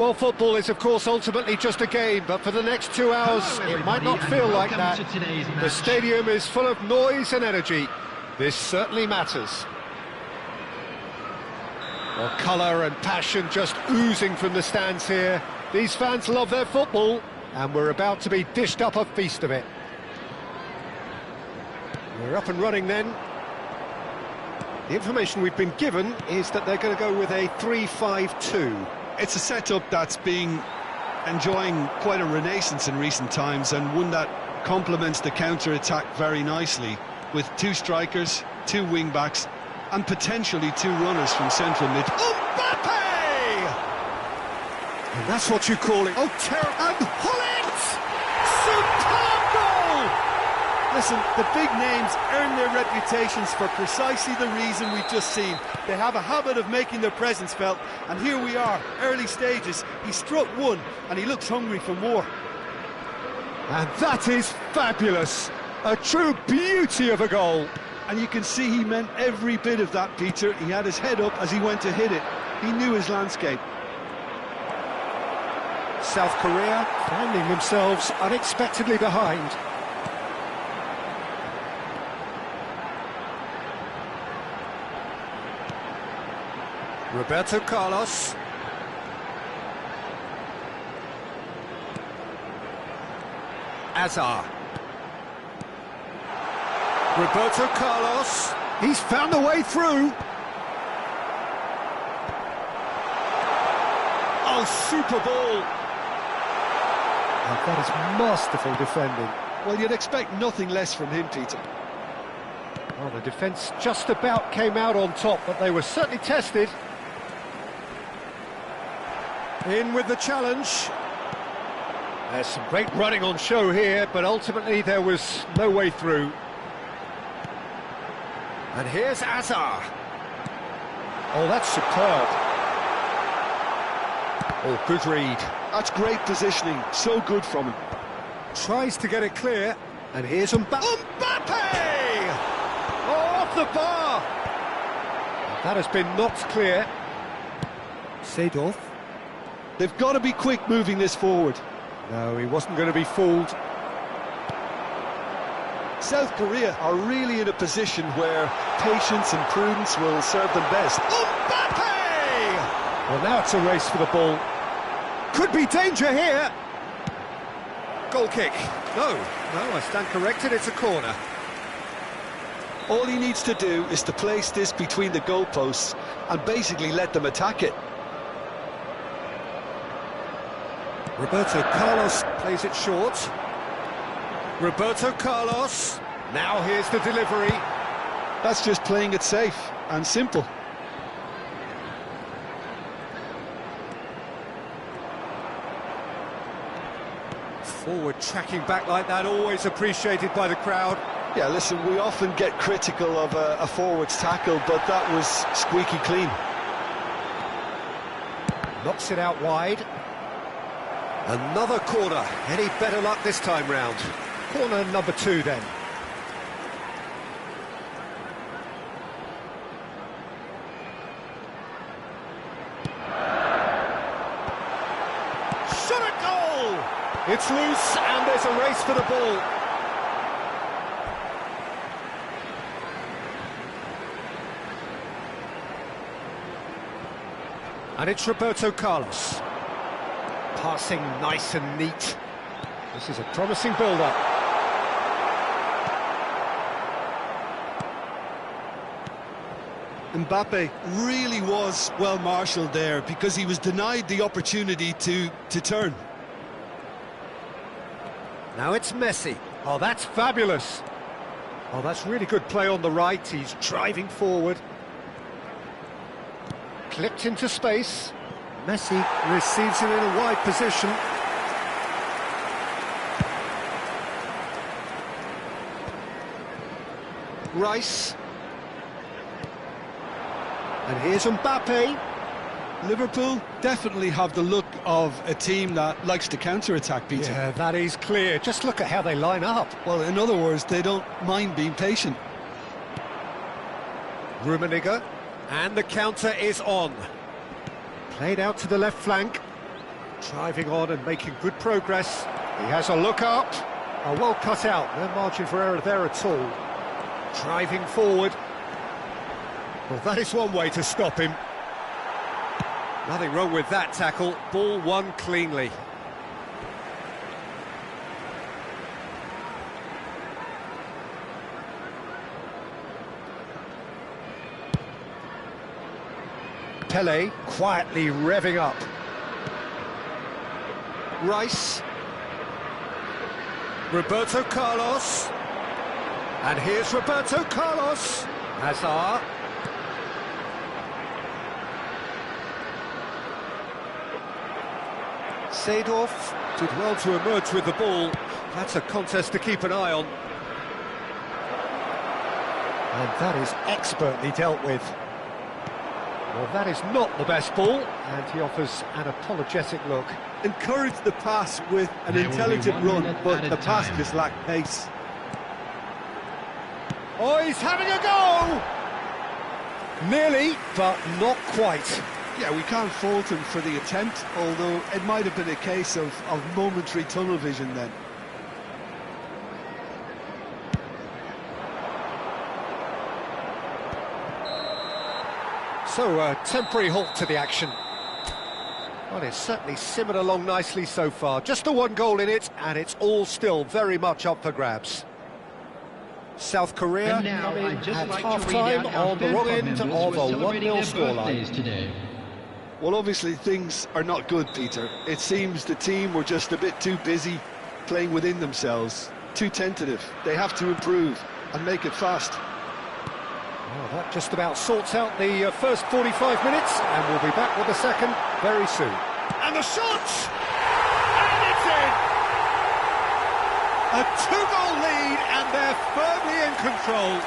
Well, football is, of course, ultimately just a game, but for the next 2 hours, it might not feel like that. The stadium is full of noise and energy. This certainly matters. Well, colour and passion just oozing from the stands here. These fans love their football, and we're about to be dished up a feast of it. We're up and running then. The information we've been given is that they're going to go with a 3-5-2. It's a setup that's been enjoying quite a renaissance in recent times, and one that complements the counter-attack very nicely, with 2 strikers, 2 wing-backs, and potentially 2 runners from central mid. Mbappe! And that's what you call it. Oh, terrible. And Hullet! Superb goal! Listen, the big names earn their reputations for precisely the reason we've just seen. They have a habit of making their presence felt, and here we are, early stages. He struck one, and he looks hungry for more. And that is fabulous. A true beauty of a goal. And you can see he meant every bit of that, Peter. He had his head up as he went to hit it. He knew his landscape. South Korea finding themselves unexpectedly behind. Roberto Carlos. Azar. Roberto Carlos. He's found a way through. Oh, super ball. Oh, that is masterful defending. Well, you'd expect nothing less from him, Peter. Well, the defence just about came out on top, but they were certainly tested. In with the challenge. There's some great running on show here, but ultimately there was no way through. And here's Azar. Oh, that's superb. Oh, good read. That's great positioning, so good from him. Tries to get it clear, and here's Mbappe! Oh, off the bar! That has been knocked clear. Seedorf. They've got to be quick moving this forward. No, he wasn't going to be fooled. South Korea are really in a position where patience and prudence will serve them best. Mbappe! Well, now it's a race for the ball. Could be danger here. Goal kick. No, I stand corrected, it's a corner. All he needs to do is to place this between the goalposts and basically let them attack it. Roberto Carlos plays it short. Roberto Carlos. Now here's the delivery. That's just playing it safe and simple. Forward tracking back like that, always appreciated by the crowd. Yeah, listen, we often get critical of a forward's tackle, but that was squeaky clean. Knocks it out wide. Another corner. Any better luck this time round? Corner number 2 then. Shot a goal! It's loose and there's a race for the ball. And it's Roberto Carlos. Passing nice and neat. This is a promising build-up. Mbappe really was well marshalled there because he was denied the opportunity to turn. Now it's Messi. Oh, that's fabulous. Oh, that's really good play on the right. He's driving forward. Clipped into space. Messi receives it in a wide position. Rice. And here's Mbappe. Liverpool definitely have the look of a team that likes to counter-attack, Peter. Yeah, that is clear. Just look at how they line up. Well, in other words, they don't mind being patient. Rummenigge. And the counter is on. Played out to the left flank. Driving on and making good progress. He has a look up. Oh, well cut out. No margin for error there at all. Driving forward. Well, that is one way to stop him. Nothing wrong with that tackle. Ball won cleanly. Pele quietly revving up. Rice. Roberto Carlos. And here's Roberto Carlos. Hazard. Seedorf did well to emerge with the ball. That's a contest to keep an eye on. And that is expertly dealt with. Well, that is not the best ball, and he offers an apologetic look. Encouraged the pass with an intelligent run, but the pass just lacked pace. Oh, he's having a go! Nearly, but not quite. Yeah, we can't fault him for the attempt, although it might have been a case of momentary tunnel vision then. So, a temporary halt to the action. Well, it's certainly simmered along nicely so far. Just the one goal in it, and it's all still very much up for grabs. South Korea coming at half-time on the wrong end of a 1-0 scoreline. Well, obviously things are not good, Peter. It seems the team were just a bit too busy playing within themselves, too tentative. They have to improve and make it fast. Well, that just about sorts out the first 45 minutes, and we'll be back with the second very soon. And the shot! And it's in! A 2-goal lead, and they're firmly in control.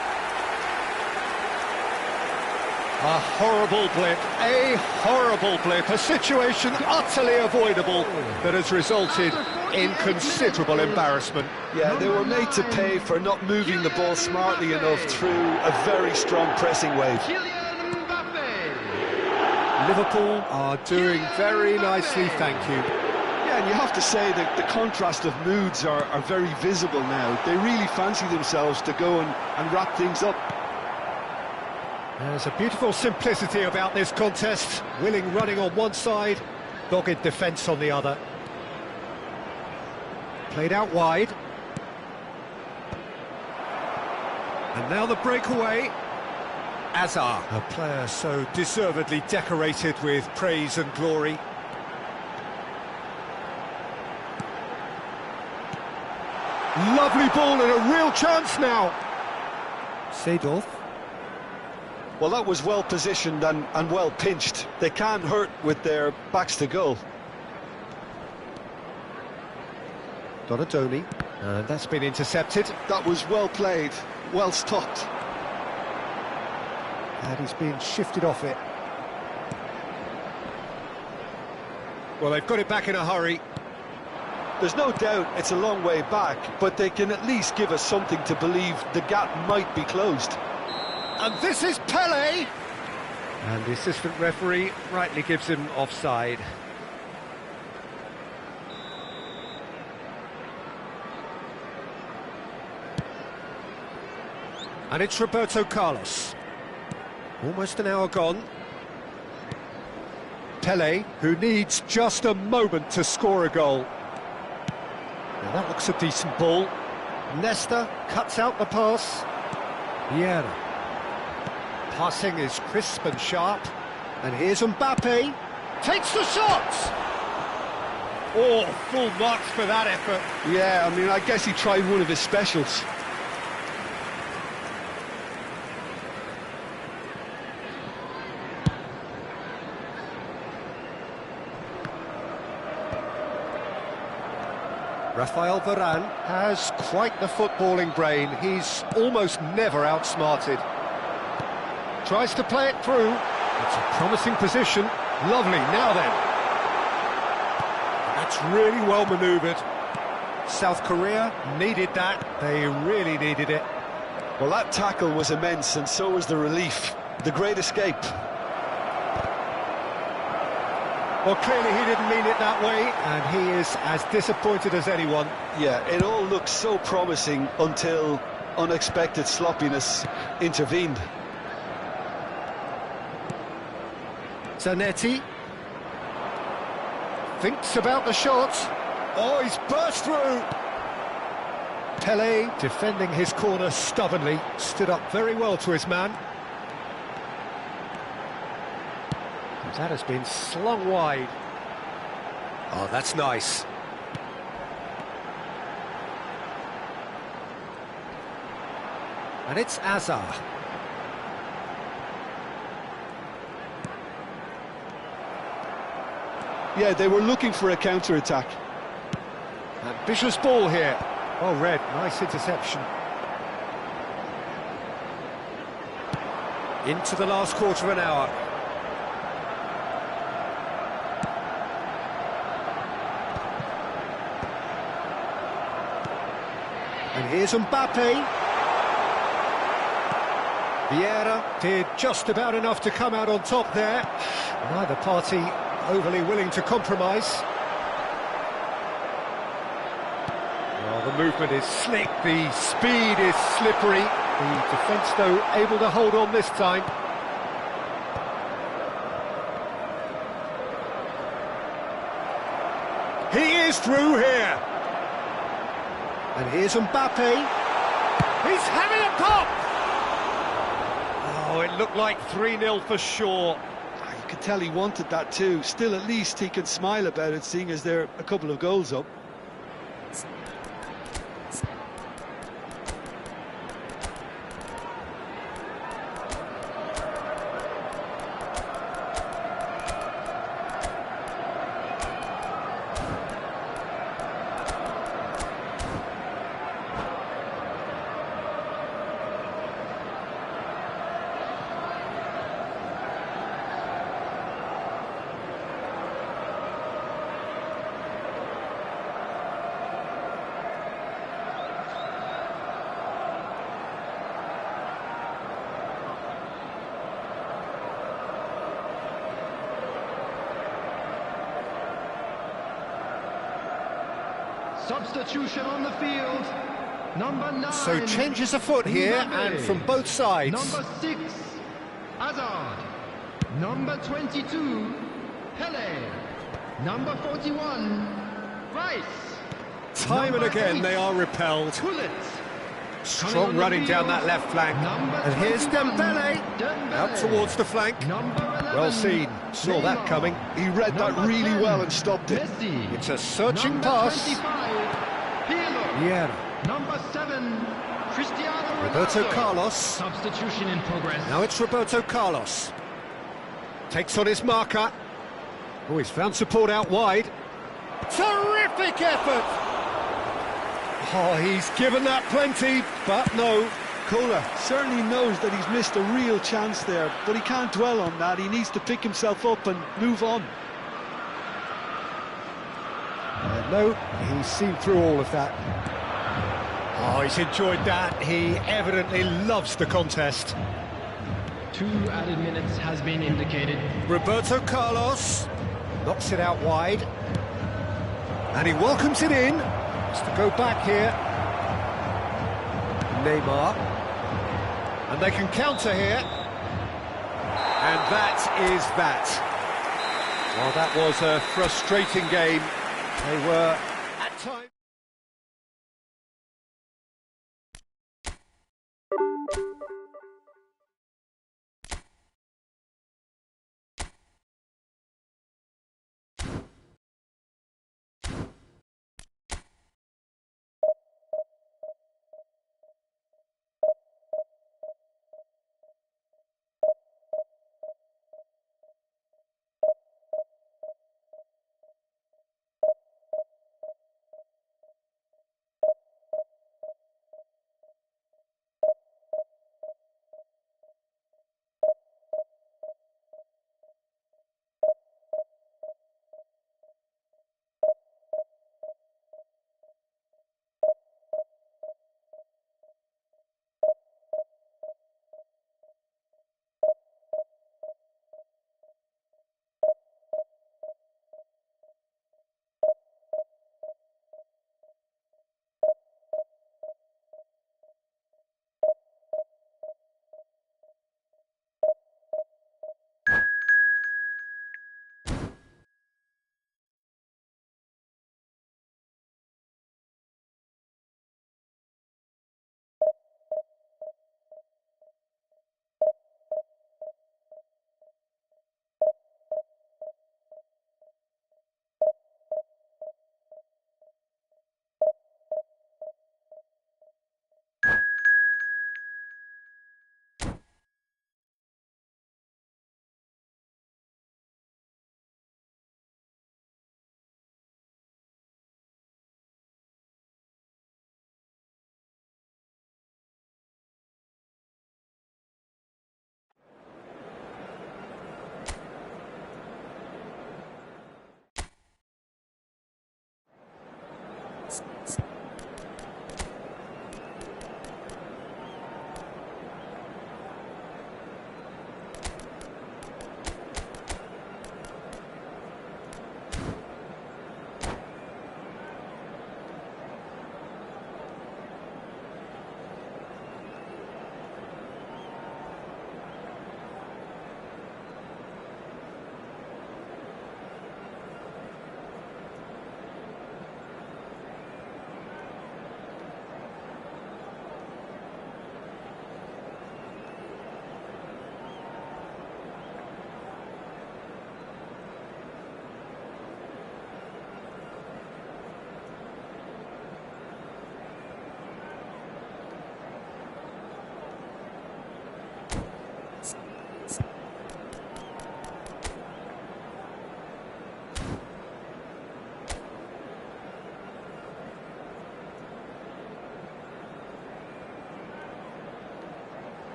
A horrible blip, a situation utterly avoidable that has resulted in considerable embarrassment. Yeah, they were made to pay for not moving the ball smartly enough through a very strong pressing wave. Liverpool are doing very nicely, thank you. Yeah, and you have to say that the contrast of moods are very visible now. They really fancy themselves to go and wrap things up. There's a beautiful simplicity about this contest. Willing running on one side, dogged defence on the other. Played out wide. And now the breakaway. Hazard, a player so deservedly decorated with praise and glory. Lovely ball and a real chance now. Seedorf. Well, that was well positioned and well pinched. They can't hurt with their backs to goal. Donadoni, and that's been intercepted. That was well played, well stopped. And he's been shifted off it. Well, they've got it back in a hurry. There's no doubt it's a long way back, but they can at least give us something to believe the gap might be closed. And this is Pele! And the assistant referee rightly gives him offside. And it's Roberto Carlos. Almost an hour gone. Pele, who needs just a moment to score a goal. Now that looks a decent ball. Nesta cuts out the pass. Vieira. Passing is crisp and sharp. And here's Mbappe. Takes the shot! Oh, full marks for that effort. Yeah, I mean, I guess he tried one of his specials. Rafael Varane has quite the footballing brain. He's almost never outsmarted. Tries to play it through. It's a promising position. Lovely, now then. That's really well manoeuvred. South Korea needed that. They really needed it. Well, that tackle was immense, and so was the relief. The great escape. Well, clearly he didn't mean it that way, and he is as disappointed as anyone. Yeah, it all looked so promising until unexpected sloppiness intervened. Zanetti thinks about the shot. Oh, he's burst through. Pele, defending his corner stubbornly, stood up very well to his man. That has been slung wide. Oh, that's nice. And it's Azar. Yeah, they were looking for a counter-attack. Ambitious ball here. Oh, Red, nice interception. Into the last quarter of an hour. And here's Mbappe. Vieira did just about enough to come out on top there. Neither party overly willing to compromise. Well, the movement is slick, the speed is slippery. The defence, though, able to hold on this time. He is through here. And here's Mbappe. He's having a pop! Oh, it looked like 3-0 for sure. You could tell he wanted that too. Still, at least he can smile about it, seeing as they're a couple of goals up. Substitution on the field. Number 9. So changes afoot here, and from both sides. Number 6, Hazard. Number 22, Pele. Number 41, Rice. Time and again they are repelled. Gullit. Strong running down that left flank. And here's Dembele. Out towards the flank. Well seen. Saw that coming. He read that really well and stopped it. Messi. It's a searching pass. 25, Pirlo. Yeah. Number 7, Cristiano Ronaldo. Roberto Carlos. Substitution in progress. Now it's Roberto Carlos. Takes on his marker. Oh, he's found support out wide. Terrific effort! Oh, he's given that plenty, but no. Kohler certainly knows that he's missed a real chance there, but he can't dwell on that. He needs to pick himself up and move on. No, he's seen through all of that. Oh, he's enjoyed that. He evidently loves the contest. 2 added minutes has been indicated. Roberto Carlos knocks it out wide. And he welcomes it in. Has to go back here. Neymar. And they can counter here. And that is that. Well, that was a frustrating game. They were, at times...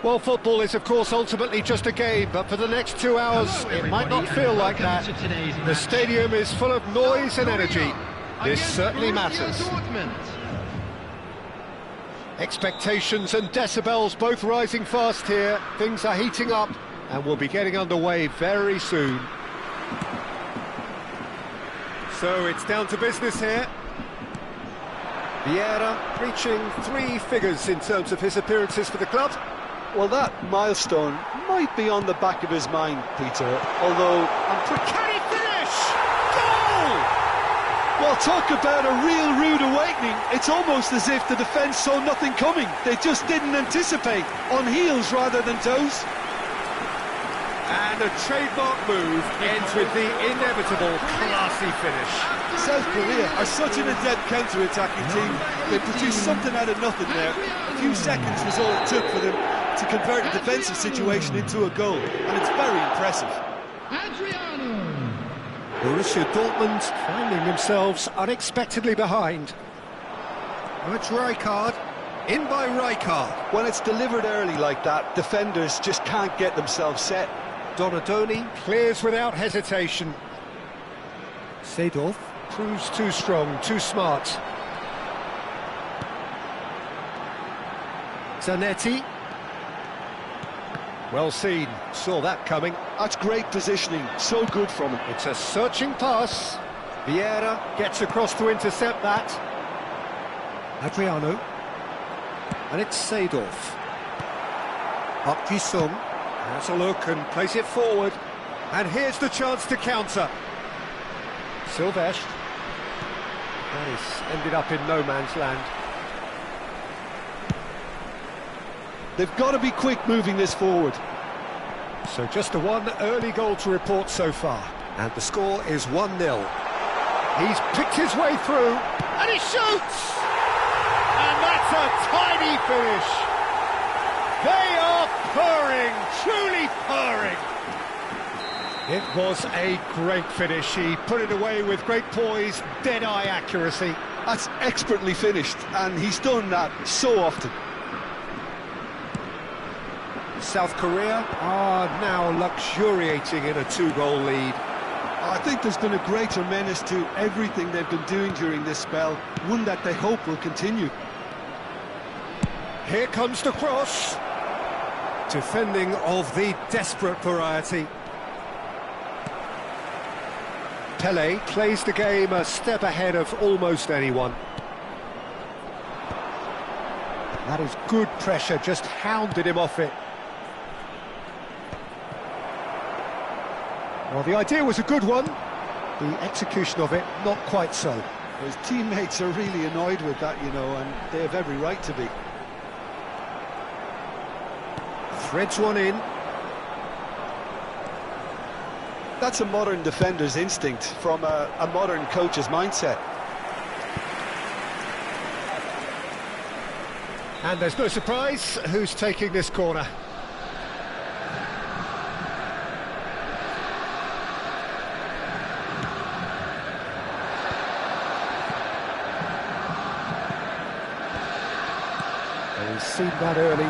Well, football is, of course, ultimately just a game, but for the next 2 hours, Hello, it might not everybody, feel and like that. welcome to today's The match. stadium is full of noise and energy. This Against certainly Borussia matters. Dortmund. Expectations and decibels both rising fast here. Things are heating up and we'll be getting underway very soon. So it's down to business here. Vieira reaching 3 figures in terms of his appearances for the club. Well, that milestone might be on the back of his mind, Peter, although... Can he finish? Goal! Well, talk about a real rude awakening. It's almost as if the defence saw nothing coming. They just didn't anticipate, on heels rather than toes. And a trademark move ends with the inevitable classy finish. South Korea are such an adept counter-attacking team. They produced something out of nothing there. A few seconds was all it took for them to convert a defensive situation into a goal, and it's very impressive. Adriano. Borussia Dortmund finding themselves unexpectedly behind. Oh, it's Rijkaard. In by Rijkaard. When it's delivered early like that, defenders just can't get themselves set. Donadoni clears without hesitation. Seedorf proves too strong, too smart. Zanetti. Well seen, saw that coming. That's great positioning, so good from him. It's a searching pass. Vieira gets across to intercept that. Adriano. And it's Seedorf. Park Ji-sung has a look and plays it forward. And here's the chance to counter. Silvestre. That is ended up in no man's land. They've got to be quick moving this forward. So just the one early goal to report so far. And the score is 1-0. He's picked his way through. And he shoots! And that's a tiny finish. They are purring, truly purring. It was a great finish. He put it away with great poise, dead-eye accuracy. That's expertly finished, and he's done that so often. South Korea are now luxuriating in a 2-goal lead. I think there's been a greater menace to everything they've been doing during this spell, one that they hope will continue. Here comes the cross. Defending of the desperate variety. Pele plays the game a step ahead of almost anyone. That is good pressure, just hounded him off it. Well, the idea was a good one. The execution of it, not quite so. His teammates are really annoyed with that, you know, and they have every right to be. Threads one in. That's a modern defender's instinct from a modern coach's mindset. And there's no surprise who's taking this corner. He's seen that early,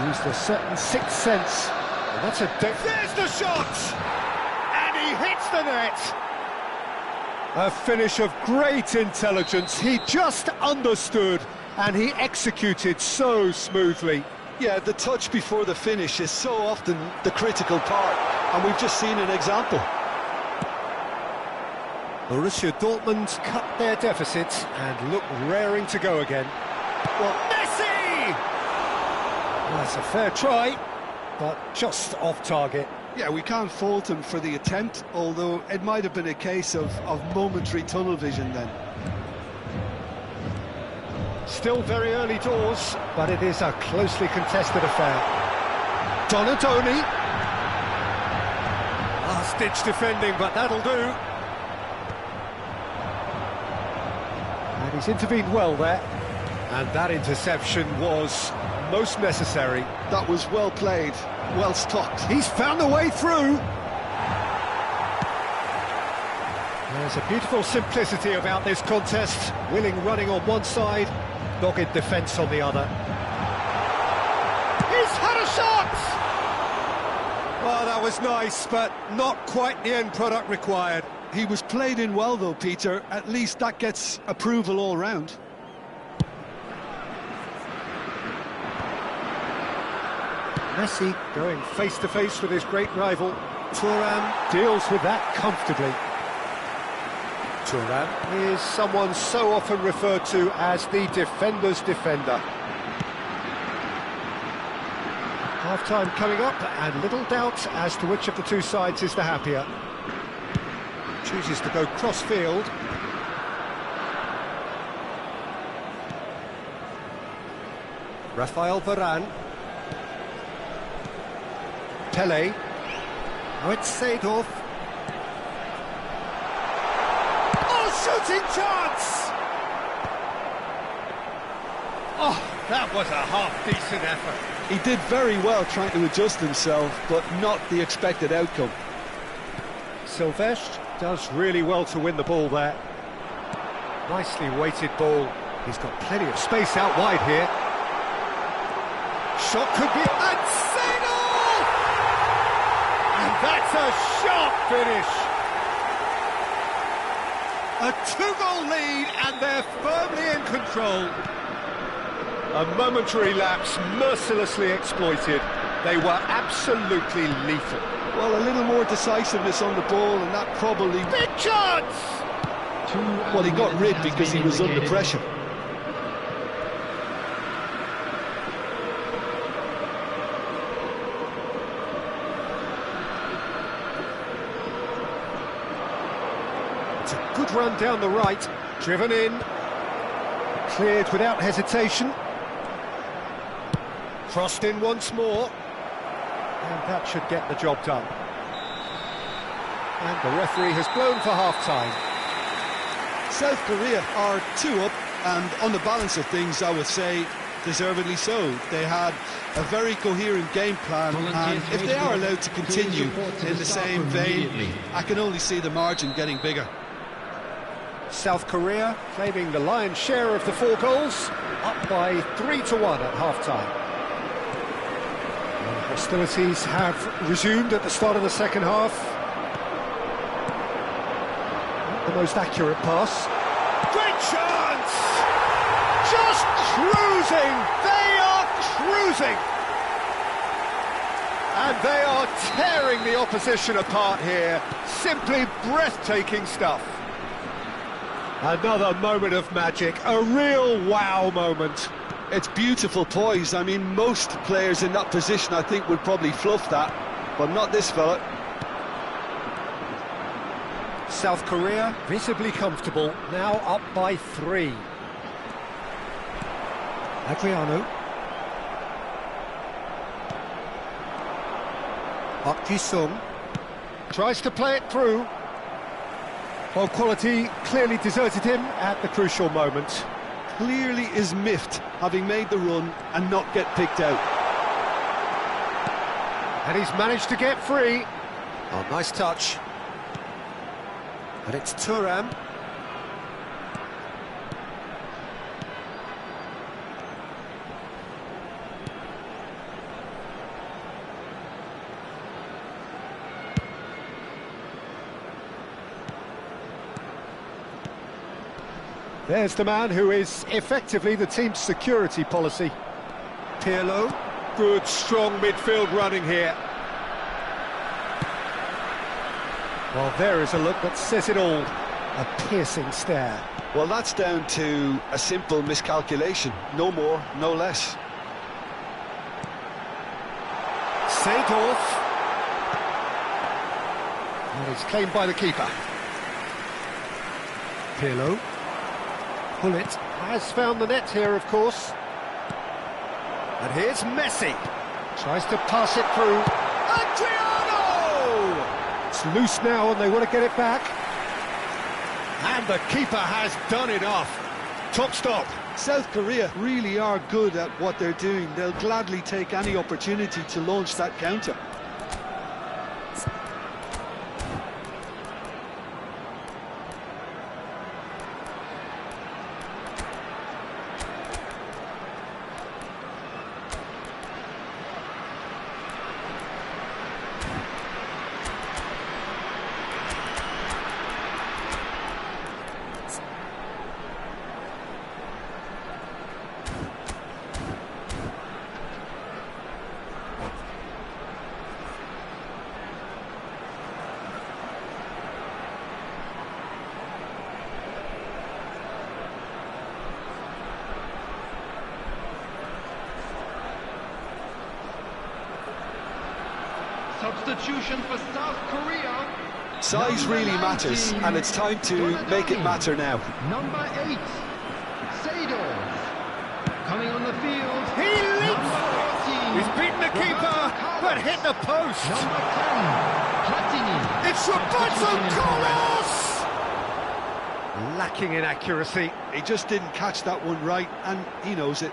used a certain sixth sense, and that's a... There's the shot! And he hits the net! A finish of great intelligence. He just understood, and he executed so smoothly. Yeah, the touch before the finish is so often the critical part, and we've just seen an example. Borussia Dortmund cut their deficit and look raring to go again. Well, Messi! Well, that's a fair try, but just off target. Yeah, we can't fault him for the attempt, although it might have been a case of momentary tunnel vision then. Still very early doors, but it is a closely contested affair. Donadoni. Last-ditch defending, but that'll do. And he's intervened well there. And that interception was most necessary. That was well played, well stopped. He's found a way through. There's a beautiful simplicity about this contest. Willing running on one side, dogged defence on the other. He's had a shot! was nice, but not quite the end product required. He was played in well though, Peter. At least that gets approval all round. Messi going face-to-face with his great rival. Thuram deals with that comfortably. Thuram is someone so often referred to as the defender's defender. Half-time coming up, and little doubt as to which of the two sides is the happier. Chooses to go cross-field. Rafael Varane. Pele. Now it's Seedorf. Oh, shooting chance! Oh, that was a half-decent effort. He did very well trying to adjust himself, but not the expected outcome. Silvestre does really well to win the ball there. Nicely weighted ball. He's got plenty of space out wide here. Shot could be... And Seedorf! And that's a sharp finish. A two-goal lead, and they're firmly in control. A momentary lapse mercilessly exploited. They were absolutely lethal. Well, a little more decisiveness on the ball, and that probably... Big chance! Well, he got rid because he was under pressure. It's a good run down the right, driven in, cleared without hesitation. Crossed in once more, and that should get the job done. And the referee has blown for half-time. South Korea are 2 up, and on the balance of things, I would say, deservedly so. They had a very coherent game plan, and if they are allowed to continue in the same vein, I can only see the margin getting bigger. South Korea claiming the lion's share of the 4 goals, up by 3-1 at half-time. Hostilities have resumed at the start of the second half. Not the most accurate pass. Great chance! Just cruising! They are cruising! And they are tearing the opposition apart here. Simply breathtaking stuff. Another moment of magic, a real wow moment. It's beautiful poise. I mean, most players in that position, I think, would probably fluff that, but not this fella. South Korea visibly comfortable, now up by 3. Adriano. Park Ji-sung tries to play it through. Well, quality clearly deserted him at the crucial moment. Clearly is miffed, having made the run and not get picked out. And he's managed to get free. Oh, nice touch. And it's Thuram. There's the man who is effectively the team's security policy. Pirlo. Good, strong midfield running here. Well, there is a look that says it all. A piercing stare. Well, that's down to a simple miscalculation. No more, no less. Seedorf. And it's claimed by the keeper. Pirlo. Pullet has found the net here, of course. And here's Messi. Tries to pass it through. Adriano! It's loose now and they want to get it back. And the keeper has done enough. Top stop. South Korea really are good at what they're doing. They'll gladly take any opportunity to launch that counter. Substitution for South Korea. Size Number really 19, matters, and it's time to make it matter now. Number 8, Seydorf. Coming on the field. He leaps! Number 14, He's beaten the keeper, but hit the post. Number 10, Platini. It's Roberto Substitution in Carlos! Lacking in accuracy. He just didn't catch that one right, and he knows it.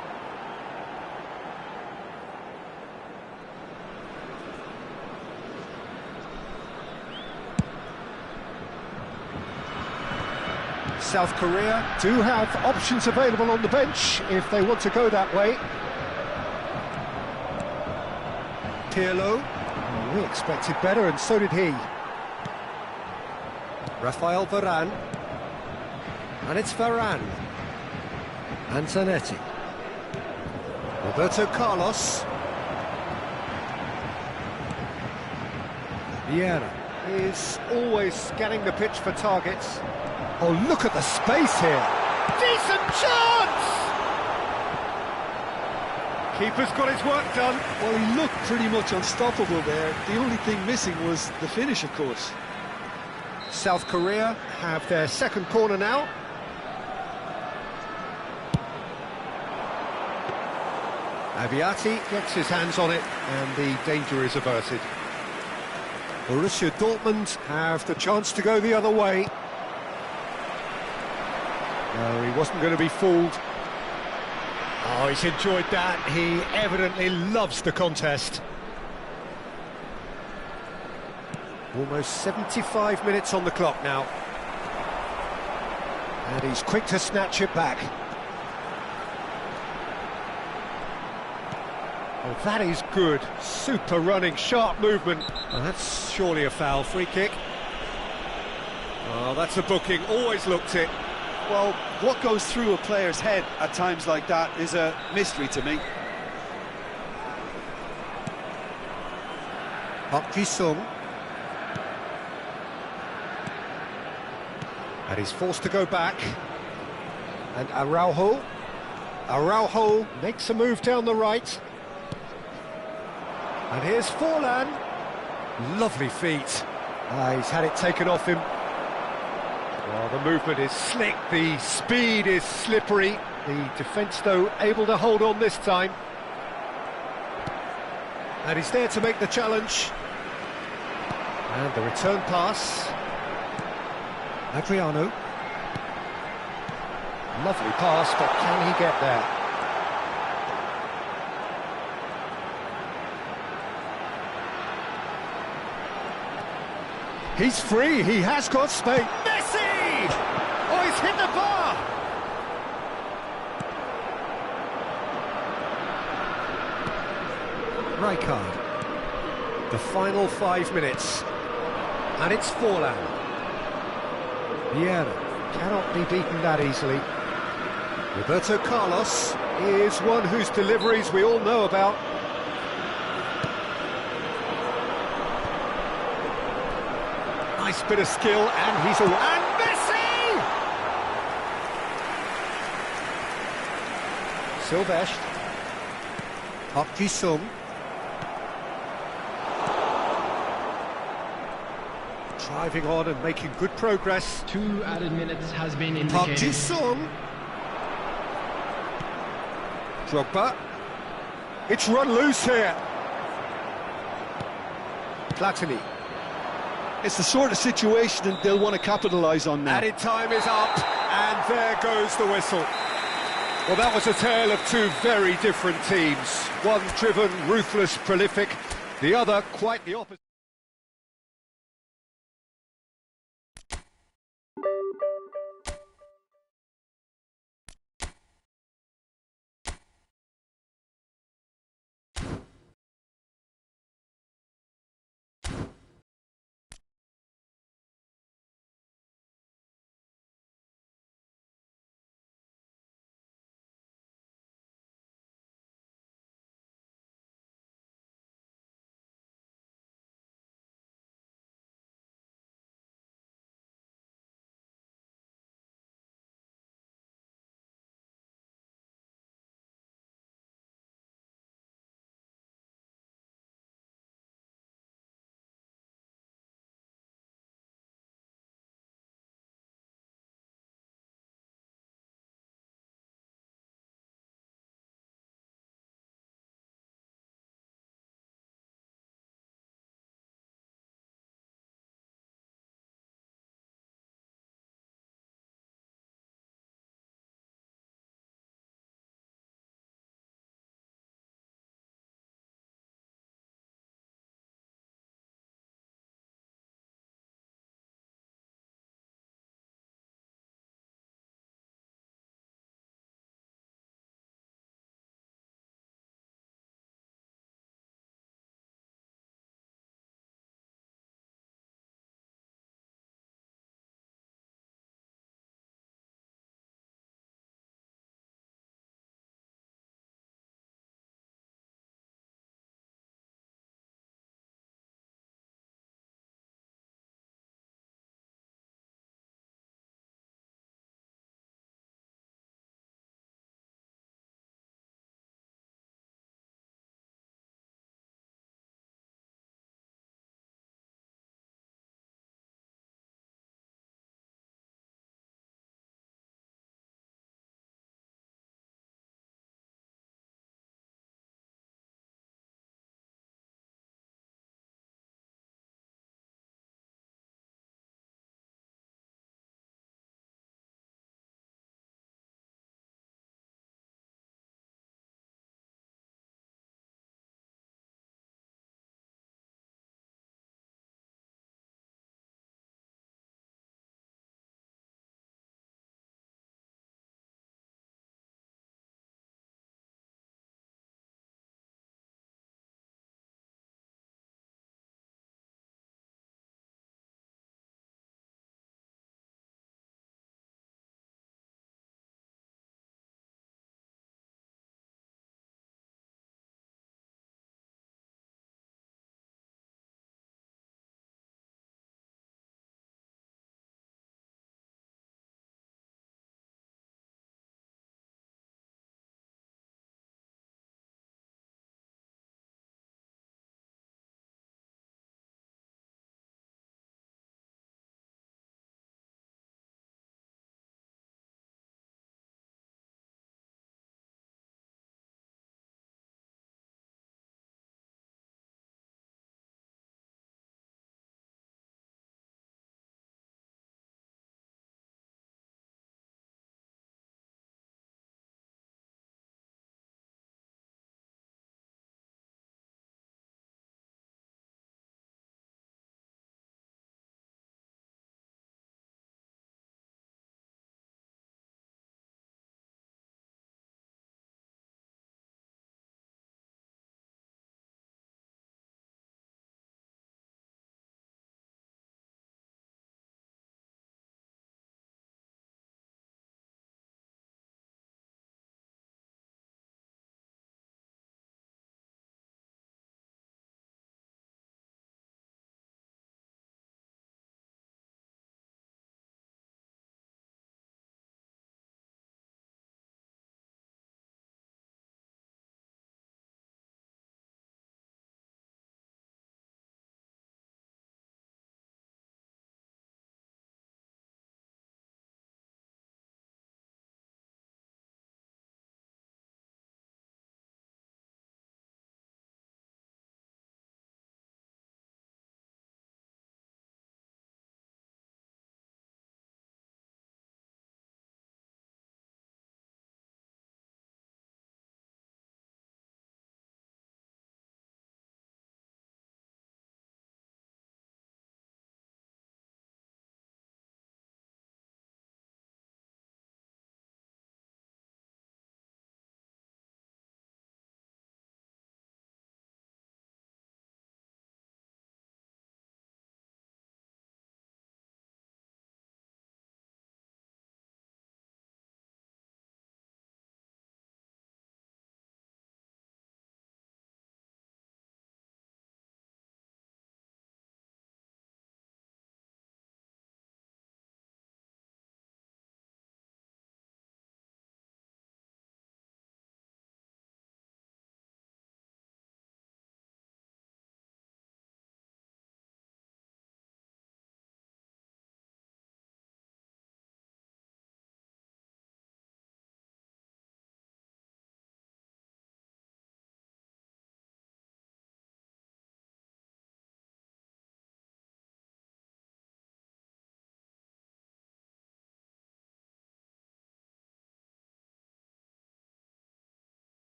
South Korea do have options available on the bench if they want to go that way. Pirlo. Oh, we expected better, and so did he. Rafael Varane. And it's Varane. And Zanetti. Roberto Carlos. Vieira is always scanning the pitch for targets. Oh, look at the space here. Decent chance! Keeper's got his work done. Well, he looked pretty much unstoppable there. The only thing missing was the finish, of course. South Korea have their second corner now. Aviati gets his hands on it, and the danger is averted. Borussia Dortmund have the chance to go the other way. No, he wasn't going to be fooled. Oh, he's enjoyed that. He evidently loves the contest. Almost 75 minutes on the clock now. And he's quick to snatch it back. Oh, that is good. Super running, sharp movement. Oh, that's surely a foul. Free kick. Oh, that's a booking. Always looked it. Well, what goes through a player's head at times like that is a mystery to me. Park Ji-sung. And he's forced to go back. And Araujo. Araujo makes a move down the right. And here's Forlan. Lovely feet. He's had it taken off him. Well, the movement is slick, the speed is slippery. The defence, though, able to hold on this time. And he's there to make the challenge. And the return pass. Adriano. Lovely pass, but can he get there? He's free, he has got space. Messi! Oh, he's hit the bar! Rijkaard. The final 5 minutes. And it's Forlan. Vieira cannot be beaten that easily. Roberto Carlos is one whose deliveries we all know about. Nice bit of skill, and he's away. And Messi! Silvestre. Park Ji-sung. Driving on and making good progress. 2 added minutes has been Park indicated. Ji-sung. Drogba. It's run loose here. Platini. It's the sort of situation that they'll want to capitalise on now. Added time is up, and there goes the whistle. Well, that was a tale of two very different teams. One driven, ruthless, prolific, the other quite the opposite.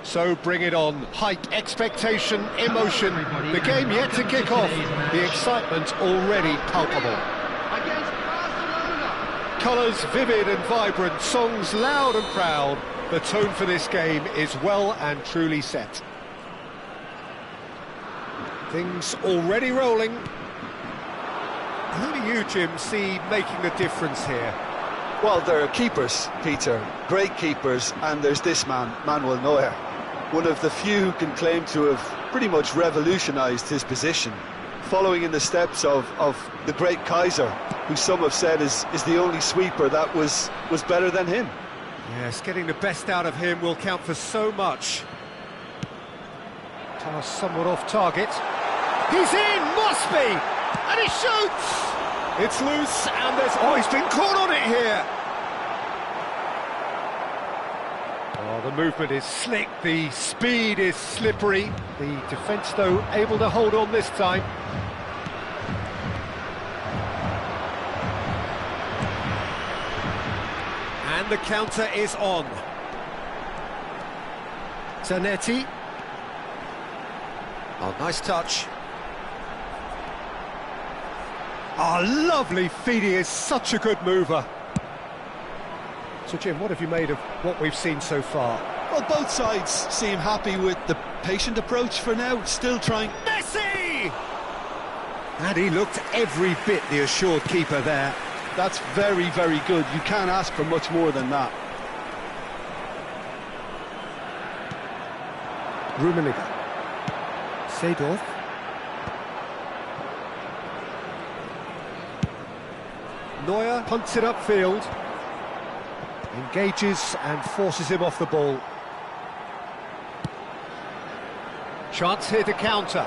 So bring it on. Hype, expectation, emotion. The game yet to kick off. The excitement already palpable. Colours vivid and vibrant, songs loud and proud. The tone for this game is well and truly set. Things already rolling. Who do you, Jim, see making the difference here? Well, there are keepers, Peter, great keepers, and there's this man, Manuel Neuer. One of the few who can claim to have pretty much revolutionised his position, following in the steps of the great Kaiser, who some have said is the only sweeper that was better than him. Yes, getting the best out of him will count for so much. Pass somewhat off target. He's in, must be! And he shoots! It's loose, and there's... Oh, he's been caught on it here! Oh, the movement is slick, the speed is slippery. The defence, though, able to hold on this time. And the counter is on. Zanetti. Oh, nice touch. Oh, lovely feed, he is such a good mover. So, Jim, what have you made of what we've seen so far? Well, both sides seem happy with the patient approach for now, still trying... Messi! And he looked every bit the assured keeper there. That's very, very good. You can't ask for much more than that. Rummenigge. Seedorf. Neuer punts it upfield. Engages and forces him off the ball. Chance here to counter.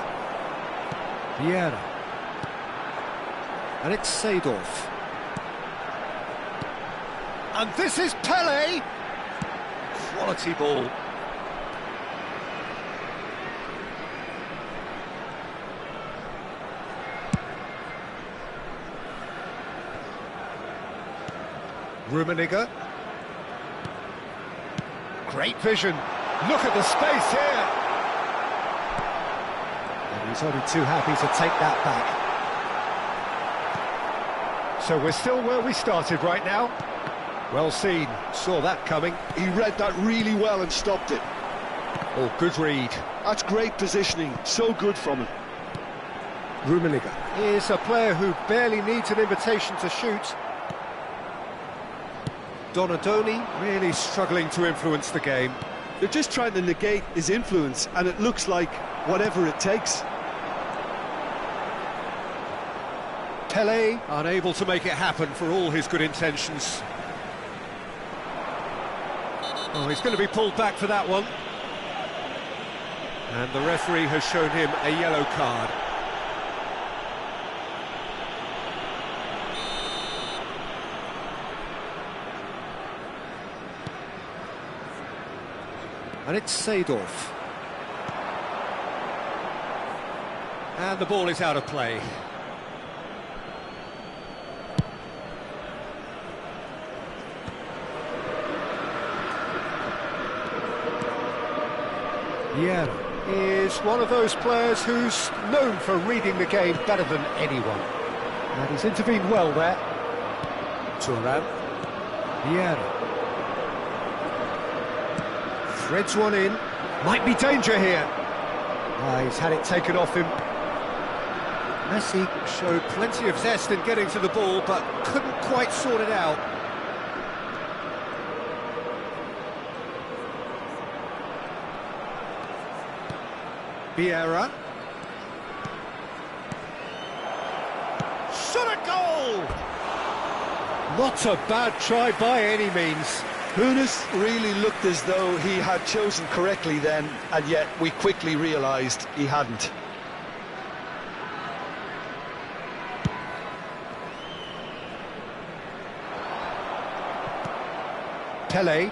Vieira. And it's Seedorf. And this is Pele. Quality ball. Rummenigge. Great vision. Look at the space here. And he's only too happy to take that back. So we're still where we started right now. Well seen. Saw that coming. He read that really well and stopped it. Oh, good read. That's great positioning. So good from him. Rummenigge is a player who barely needs an invitation to shoot. Donadoni really struggling to influence the game. They're just trying to negate his influence, and it looks like whatever it takes. Pele unable to make it happen for all his good intentions. Oh, he's going to be pulled back for that one. And the referee has shown him a yellow card. And it's Seedorf. And the ball is out of play. Vieira is one of those players who's known for reading the game better than anyone. And he's intervened well there. Thuram. Vieira. Threads one in. Might be danger here. He's had it taken off him. Messi showed plenty of zest in getting to the ball, but couldn't quite sort it out. Vieira. Shot a goal! Not a bad try by any means. Nunes really looked as though he had chosen correctly then, and yet we quickly realised he hadn't. Pelé.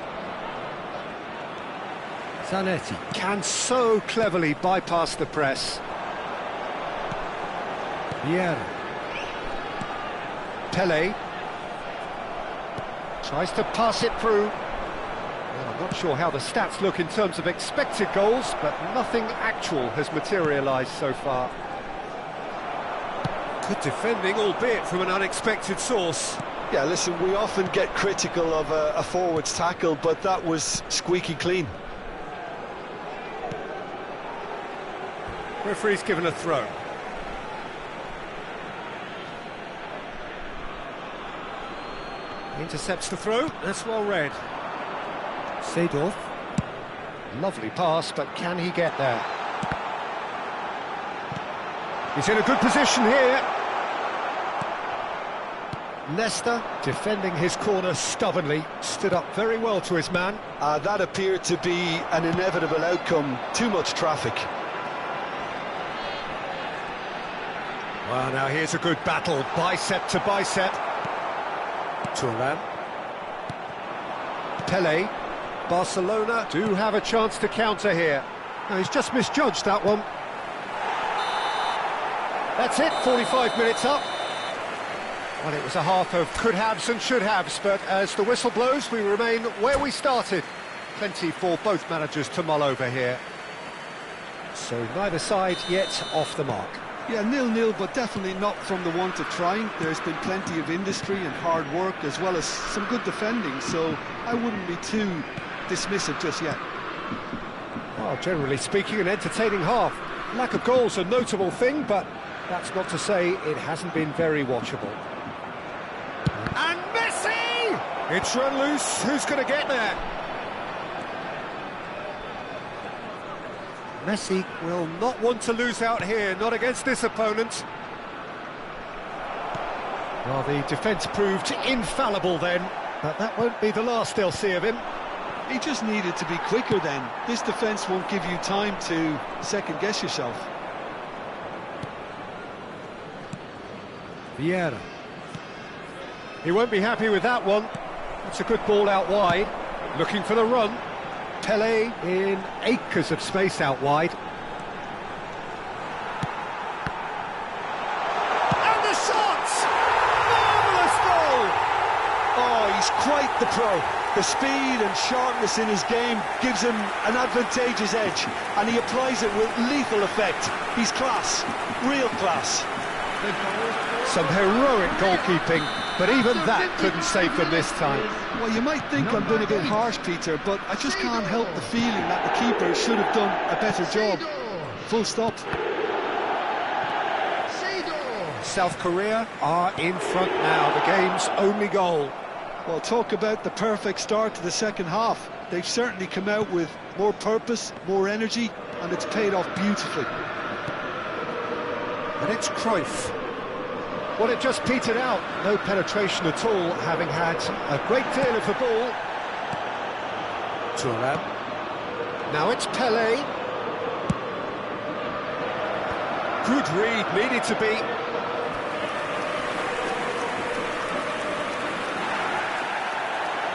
Zanetti can so cleverly bypass the press. Vieira. Pelé. Tries to pass it through. Well, I'm not sure how the stats look in terms of expected goals, but nothing actual has materialised so far. Good defending, albeit from an unexpected source. Yeah, listen, we often get critical of a forward's tackle, but that was squeaky clean. Referee's given a throw. Intercepts the throw, that's well read. Seedorf. Lovely pass, but can he get there? He's in a good position here. Nesta, defending his corner stubbornly, stood up very well to his man. That appeared to be an inevitable outcome. Too much traffic. Well, now here's a good battle, bicep to bicep. Thuram. Pelé. Barcelona do have a chance to counter here. No, he's just misjudged that one. That's it, 45 minutes up. Well, it was a half of could-haves and should-haves, but as the whistle blows, we remain where we started. Plenty for both managers to mull over here. So neither side yet off the mark. Yeah, 0-0, but definitely not from the want of trying. There's been plenty of industry and hard work, as well as some good defending, so I wouldn't be too dismissive just yet. Well, generally speaking, an entertaining half. Lack of goals a notable thing, but that's not to say it hasn't been very watchable. And Messi! It's run loose, who's going to get there? Messi will not want to lose out here, not against this opponent. Well, the defence proved infallible then, but that won't be the last they'll see of him. He just needed to be quicker then. This defence won't give you time to second-guess yourself. Vieira. He won't be happy with that one. That's a good ball out wide. Looking for the run. Pelé in acres of space out wide. And the shot! Marvellous goal! Oh, he's quite the pro. The speed and sharpness in his game gives him an advantageous edge, and he applies it with lethal effect. He's class, real class. Some heroic goalkeeping, but even that couldn't save them this time. Well, you might think I'm being a bit harsh, Peter, but I just can't help the feeling that the keeper should have done a better job. Full stop. South Korea are in front now, the game's only goal. Well, talk about the perfect start to the second half. They've certainly come out with more purpose, more energy, and it's paid off beautifully. And it's Cruyff. Well, it just petered out. No penetration at all, having had a great deal of the ball. Thuram. Now it's Pelé. Good read, needed to be.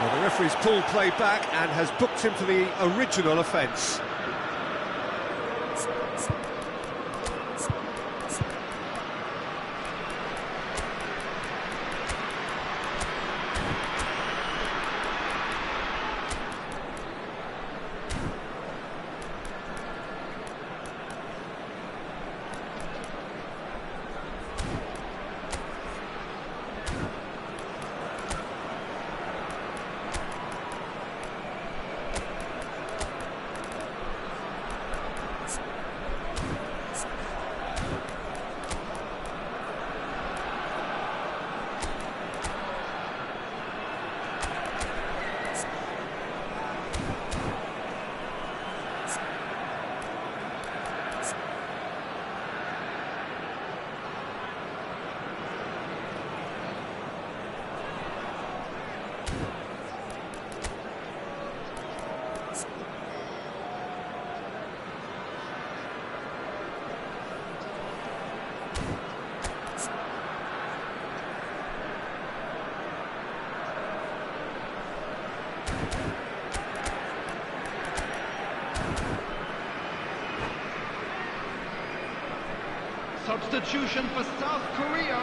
Well, the referee's pulled play back and has booked him for the original offence. Substitution for South Korea.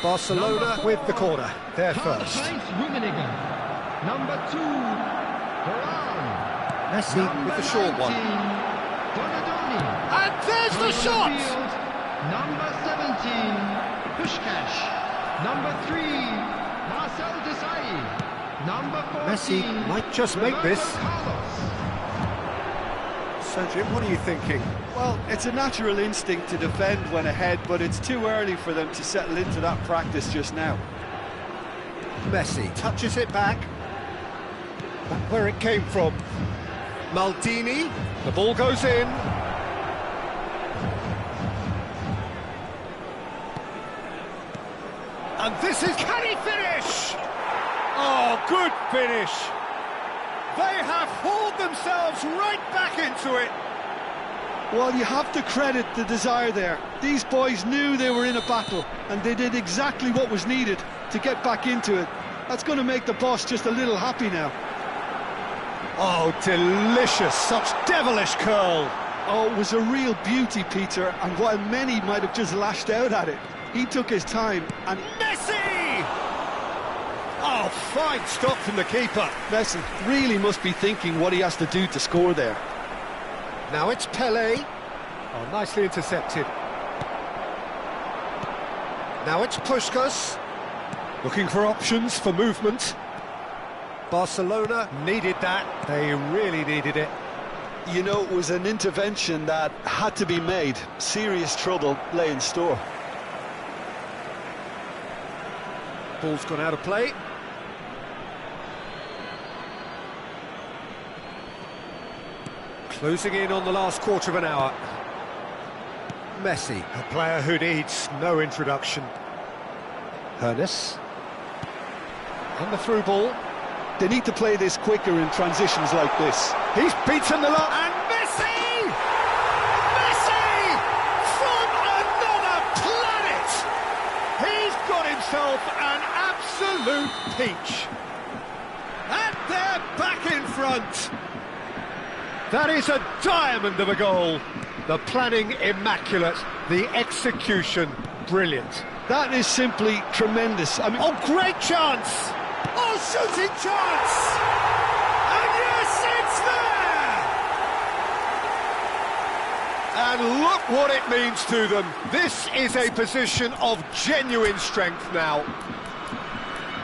Barcelona with the corner. They're first. Karl-Heinz Rummenigge. Number 2, Varane. Messi with the short one. Donadoni. And there's the shot! Number 17, Puskás. Number 3, Marcel Desailly. Number 14, Messi might just make Roberto this. Carlos. So Jim, what are you thinking? Well, it's a natural instinct to defend when ahead, but it's too early for them to settle into that practice just now. Messi touches it back. Back where it came from. Maldini. The ball goes in. And this is... Can he finish? Oh, good finish. They have hauled themselves right back into it. Well, you have to credit the desire there. These boys knew they were in a battle, and they did exactly what was needed to get back into it. That's going to make the boss just a little happy now. Oh, delicious. Such devilish curl. Oh, it was a real beauty, Peter, and while many might have just lashed out at it, he took his time and... Messi! Oh, fine stop from the keeper. Messi really must be thinking what he has to do to score there. Now it's Pelé. Oh, nicely intercepted. Now it's Puskás. Looking for options for movement. Barcelona needed that. They really needed it. You know, it was an intervention that had to be made. Serious trouble lay in store. Ball's gone out of play. Closing in on the last quarter of an hour. Messi, a player who needs no introduction. Hoeneß. And the through ball. They need to play this quicker in transitions like this. He's beaten the lot. And Messi! Messi! From another planet! He's got himself an absolute peach. And they're back in front. That is a diamond of a goal. The planning immaculate, the execution brilliant. That is simply tremendous. I mean, Oh, great chance! Oh, shooting chance! And yes, it's there! And look what it means to them. This is a position of genuine strength now.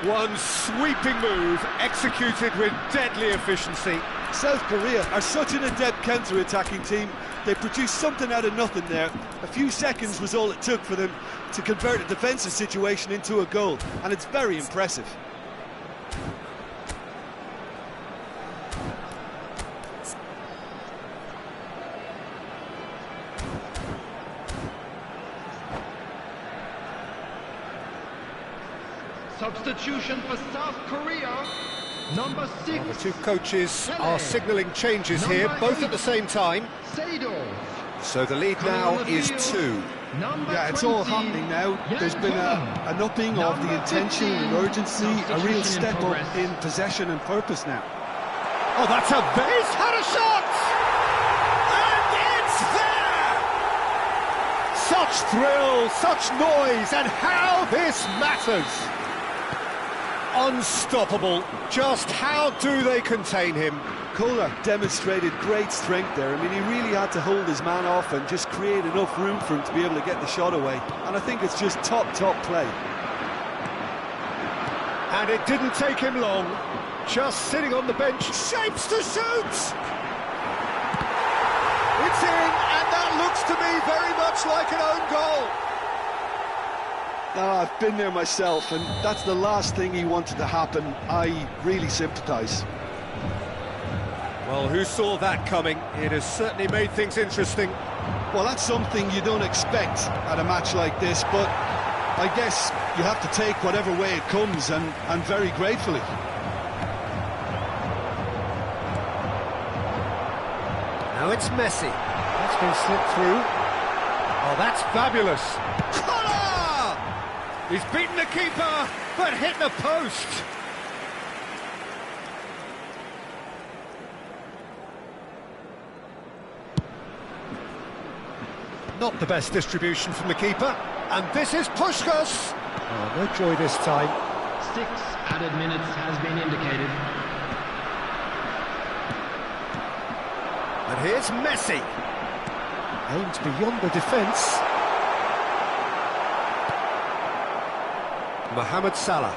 One sweeping move, executed with deadly efficiency. South Korea are such an adept counter-attacking team. They produced something out of nothing there. A few seconds was all it took for them to convert a defensive situation into a goal, and it's very impressive. Substitution for South Korea. Number 6. The two coaches are signalling changes here, both at the same time. Seedorf. So the lead now is 2. Number Yeah, it's all 20, happening now. There's been an upping of the intention and urgency, a real step up in possession and purpose now. Oh, that's a base, had a shot! And it's there! Such thrill, such noise, and how this matters! Unstoppable. Just how do they contain him? Kohler demonstrated great strength there. I mean, he really had to hold his man off and just create enough room for him to be able to get the shot away. And I think it's just top play. And it didn't take him long. Just sitting on the bench, shapes to shoot! It's in, and that looks to me very much like an own goal. I've been there myself, and that's the last thing he wanted to happen. I really sympathise. Well, who saw that coming? It has certainly made things interesting. Well, that's something you don't expect at a match like this, but I guess you have to take whatever way it comes, and very gratefully. Now it's Messi. That's been slipped through. Oh, that's fabulous. He's beaten the keeper, but hit the post. Not the best distribution from the keeper. And this is Puskás. Oh, no joy this time. 6 added minutes has been indicated. And here's Messi. Aimed beyond the defence. Mohamed Salah.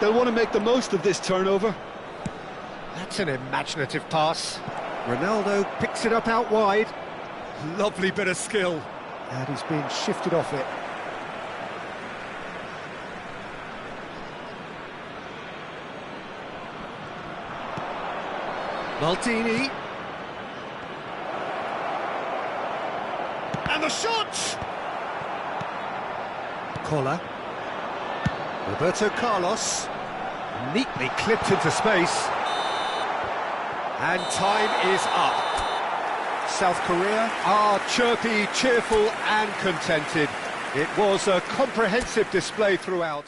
They'll want to make the most of this turnover. That's an imaginative pass. Ronaldo picks it up out wide. Lovely bit of skill. And he's being shifted off it. Maldini. And the shot! Koller. Roberto Carlos. Neatly clipped into space. And time is up. South Korea are chirpy, cheerful and contented. It was a comprehensive display throughout.